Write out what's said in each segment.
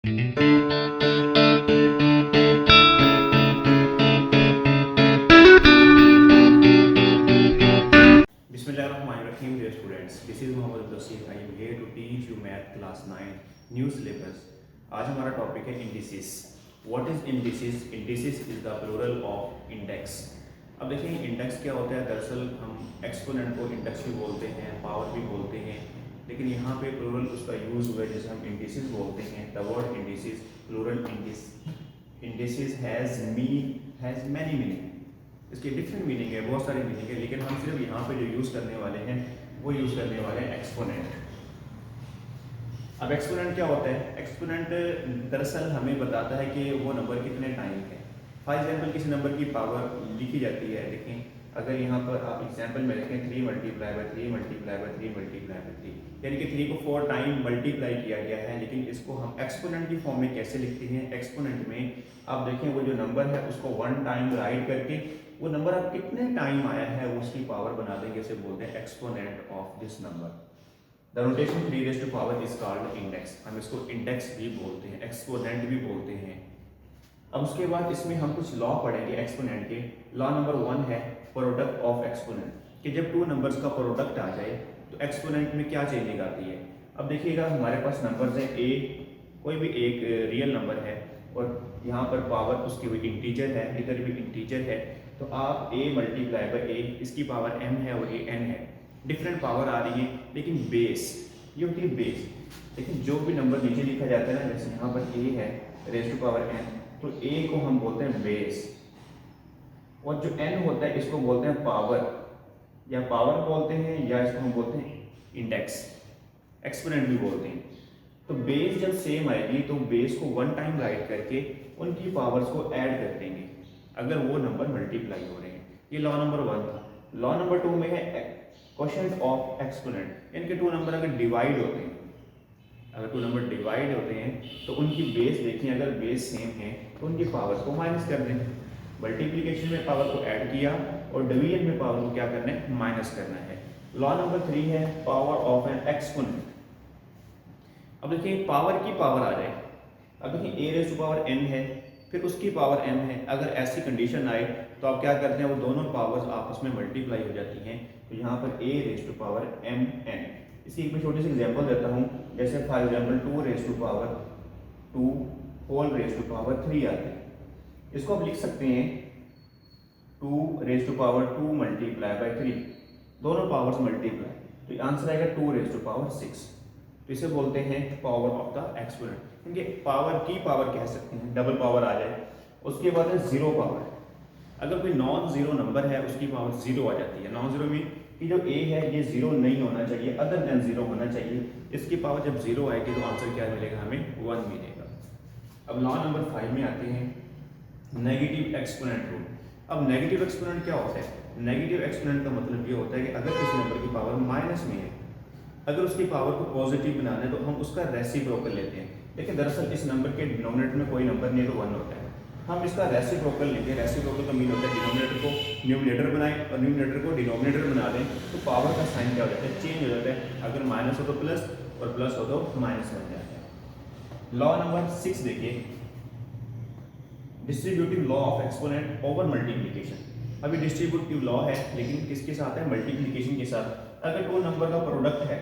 Bismillahirrahmanirrahim, dear students. This is Mohammed Abdul. I am here to teach you math class 9 new syllabus. आज हमारा topic है indices. What is indices? Indices is the plural of index. अब देखिए index क्या होता है। दरअसल हम एक्सपोनेंट को इंडेक्स भी बोलते हैं, पावर भी बोलते हैं, लेकिन यहाँ पे प्लूरल उसका यूज हुआ है जैसे हम इंडिसेस बोलते हैं। The word indices, plural indices has many meaning. इसकी डिफरेंट मीनिंग है, बहुत सारी मीनिंग है, लेकिन हम सिर्फ यहाँ पे जो यूज़ करने वाले हैं वो यूज़ करने वाले हैं एक्सपोनेंट। अब एक्सपोनेंट क्या होता है? एक्सपोनेंट दरअसल हमें बताता है कि वो नंबर कितने टाइम है। फॉर एग्जांपल किसी नंबर की पावर लिखी जाती है। देखें अगर यहाँ पर आप एग्जांपल में देखें 3 multiply by 3 multiply by 3 multiply by 3, यानी कि 3 को 4 टाइम मल्टीप्लाई किया गया है। लेकिन इसको हम एक्सपोनेंट की फॉर्म में कैसे लिखते हैं? एक्सपोनेंट में आप देखें वो जो नंबर है उसको 1 टाइम राइट करके वो नंबर अब कितने टाइम आया है वो उसकी पावर बना देंगे, इसे बोलते हैं exponent of this number. The notation 3 raise to power is called index. हम इसको इंडेक्स भी बोलते हैं, एक्सपोनेंट भी बोलते हैं। अब उसके बाद इसमें हम कुछ लॉ पढ़ेंगे एक्सपोनेंट के। लॉ नंबर 1 है प्रोडक्ट ऑफ एक्सपोनेंट, कि जब 2 नंबर्स का प्रोडक्ट आ जाए तो एक्सपोनेंट में क्या चेंजिंग आती है। अब देखिएगा हमारे पास नंबर्स हैं ए, कोई भी एक रियल नंबर है और यहाँ पर पावर उसकी हुई इंटीजर है, इधर भी इंटीजर है, तो आप a मल्टीप्लाई बाई ए, इसकी पावर m है और ये n है। डिफरेंट पावर आ रही है, लेकिन बेस ये होती है बेस। लेकिन जो भी नंबर नीचे लिखा जाता है ना, जैसे यहाँ पर a है रेज़ टू पावर n, तो a को हम बोलते हैं बेस, और जो n होता है इसको बोलते हैं पावर, या पावर बोलते हैं या इसको हम बोलते हैं इंडेक्स, एक्सपोनेंट भी बोलते हैं। तो बेस जब सेम आएगी तो बेस को 1 टाइम राइट करके उनकी पावर्स को ऐड कर देंगे अगर वो नंबर मल्टीप्लाई हो रहे हैं। ये लॉ नंबर 1 था। लॉ नंबर 2 में है क्वोशिएंट ऑफ एक्सपोनेंट, यानी कि 2 नंबर अगर डिवाइड होते हैं, अगर 2 नंबर डिवाइड होते हैं तो उनकी बेस देखिए, अगर बेस सेम है तो उनकी पावर्स को माइनस कर दें। मल्टीप्लिकेशन में पावर को ऐड किया और डिवीजन में पावर को क्या करना है? माइनस करना है। लॉ नंबर 3 है पावर ऑफ एन एक्सपोनेंट। अब देखिए पावर की पावर आ जाए, अब देखिए a raise to power n है, फिर उसकी पावर m है। अगर ऐसी कंडीशन आए तो आप क्या करते हैं, वो दोनों पावर्स आपस में मल्टीप्लाई हो जाती हैं। तो यहाँ पर a raise to power m n। इसकी एक मैं छोटी सी एग्जांपल देता हूँ, जैसे for example 2 raise to power 2 whole raise to power 3 आते हैं। इसको आप लिख सकते हैं 2 raise to power 2 multiply by 3, दोनों पावर्स मल्टीप्लाई, तो आंसर आएगा 2 रेज़ टू पावर 6। तो इसे बोलते हैं पावर ऑफ द एक्सपोनेंट, क्योंकि पावर की पावर कह सकते हैं, डबल पावर आ जाए। उसके बाद है जीरो पावर। अगर कोई नॉन जीरो नंबर है उसकी पावर जीरो आ जाती है। नॉन जीरो में कि जो a है ये जीरो नहीं होना चाहिए, अदर देन जीरो होना चाहिए। इसकी पावर जब जीरो आएगी तो आंसर क्या मिलेगा? हमें 1 मिलेगा। अब लॉ नंबर 5 में आते हैं नेगेटिव एक्सपोनेंट रूल। अब नेगेटिव एक्सपोनेंट क्या होता है? नेगेटिव एक्सपोनेंट का मतलब ये होता है कि अगर किसी नंबर की पावर माइनस में है, अगर उसकी पावर को पॉजिटिव बनाना है तो हम उसका रेसिप्रोकल लेते हैं। लेकिन दरअसल इस नंबर के डिनोमिनेटर में कोई नंबर नहीं है तो 1 होता है, हम इसका रेसिप्रोकल लेंगे। रेसिप्रोकल का मीन होता है डिनोमिनेटर को न्यूमरेटर बनाएं और न्यूमरेटर को डिनोमिनेटर बना दें, तो पावर का साइन क्या हो जाता है? चेंज हो जाता है। अगर माइनस हो तो प्लस और प्लस हो तो माइनस बन जाता है। लॉ नंबर 6 देखिए, distributive law of exponent over multiplication. अभी डिस्ट्रीब्यूटिव लॉ है, लेकिन किसके साथ है? मल्टीप्लिकेशन के साथ। अगर 2 नंबर का प्रोडक्ट है,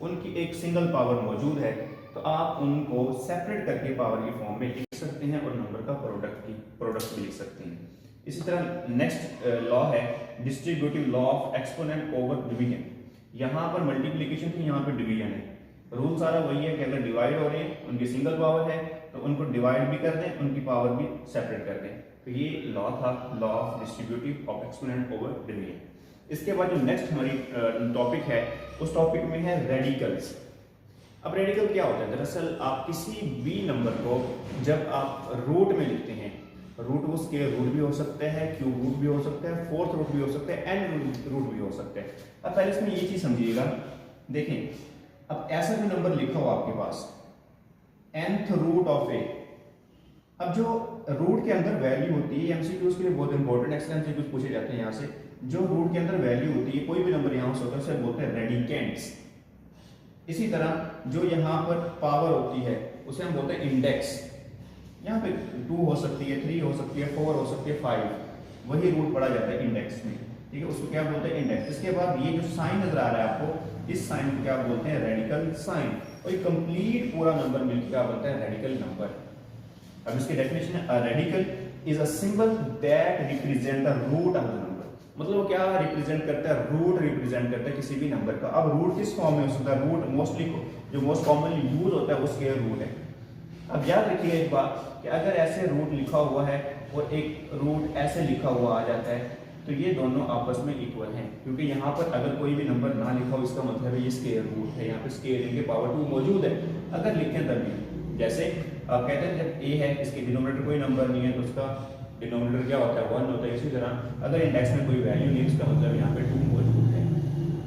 उनकी एक सिंगल पावर मौजूद है, तो आप उनको सेपरेट करके पावर की फॉर्म में लिख सकते हैं और नंबर का प्रोडक्ट भी लिख सकते हैं। इसी तरह नेक्स्ट लॉ है distributive law of exponent over division. यहाँ पर मल्टीप्लिकेशन थी, यहाँ पर डिवीजन है। रूल सारा वही है कि अगर डिवाइड हो रहे हैं, उनकी सिंगल पावर है, तो उनको डिवाइड भी कर दें, उनकी पावर भी सेपरेट कर दें। तो ये लॉ था, law of distributive of exponent over division. इसके बाद जो नेक्स्ट हमारी टॉपिक है, उस टॉपिक में है रेडिकल्स। अब रेडिकल क्या होता है? दरअसल आप किसी भी नंबर को जब आप रूट में लिखते हैं, रूट वो स्क्वायर रूट भी हो सकता है, क्यूब रूट भी हो सकता है, फोर्थ रूट भी हो सकता है, एन रूट भी हो सकता है। अब पहले इसमें ये चीज समझिएगा। देखें अब ऐसा भी नंबर लिखा हो आपके पास nth रूट ऑफ ए। अब जो रूट के अंदर वैल्यू होती है, एमसीक्यूज के लिए बहुत इंपॉर्टेंट एक्स्ट्रा एमसीक्यूज पूछे जाते हैं यहाँ से। जो रूट के अंदर वैल्यू होती है, कोई भी नंबर यहाँ से होता है, उसे बोलते हैं रेडिकेंट्स। इसी तरह जो यहाँ पर पावर होती है उसे हम बोलते हैं इंडेक्स। यहाँ पे 2 हो सकती है, 3 हो सकती है, 4 हो सकती है, 5, वही रूट पड़ा जाता है इंडेक्स में, ठीक है, उसको क्या बोलते हैं इंडेक्स। इसके बाद ये जो साइन नजर आ रहा है आपको, इस साइन को क्या बोलते हैं रेडिकल साइन, और ये कंप्लीट पूरा नंबर मिलकर क्या बोलते हैं रेडिकल नंबर। अब इसकी डेफिनेशन है radical is a symbol that represent the root of the number, मतलब क्या रिप्रेजेंट करता है, रूट रिप्रेजेंट करता है किसी भी नंबर का। अब रूट किस फॉर्म में हो सकता है, रूट मोस्टली जो मोस्ट कॉमनली यूज होता है वो स्क्वायर रूट है। अब याद रखिए एक बात कि अगर ऐसे रूट लिखा हुआ है और एक रूट ऐसे लिखा हुआ आ जाता है तो ये दोनों आपस में इक्वल हैं, क्योंकि यहाँ पर अगर कोई भी नंबर ना लिखा हो इसका मतलब है ये स्क्वायर रूट है, यहाँ पे स्क्वायर इनके पावर 2 मौजूद है, अगर लिखें तब भी। जैसे आप कहते हैं जब a है इसके डिनोमिनेटर कोई नंबर नहीं है तो उसका डिनोमिनेटर क्या होता है 1 होता है। इसी तरह अगर इंडेक्स में कोई वैल्यू नहीं है इसका मतलब यहाँ पे 2 मौजूद है।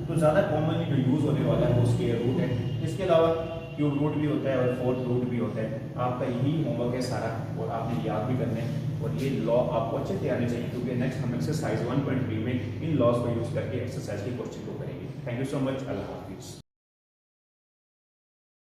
तो ज़्यादा कॉमनली जो यूज़ होने वाला है वो स्क्वायर रूट है। इसके अलावा क्यूब रूट भी होता है और फोर्थ रूट भी होता है। आपका यही होमवर्क है सारा और आपने याद भी करना है, और ये लॉ आपको अच्छे से आने चाहिए, क्योंकि नेक्स्ट हम एक्सरसाइज 1.3 में इन लॉज को यूज़ करके एक्सरसाइज के क्वेश्चन को करेंगे। थैंक यू सो मच, अल्लाह हाफिज़।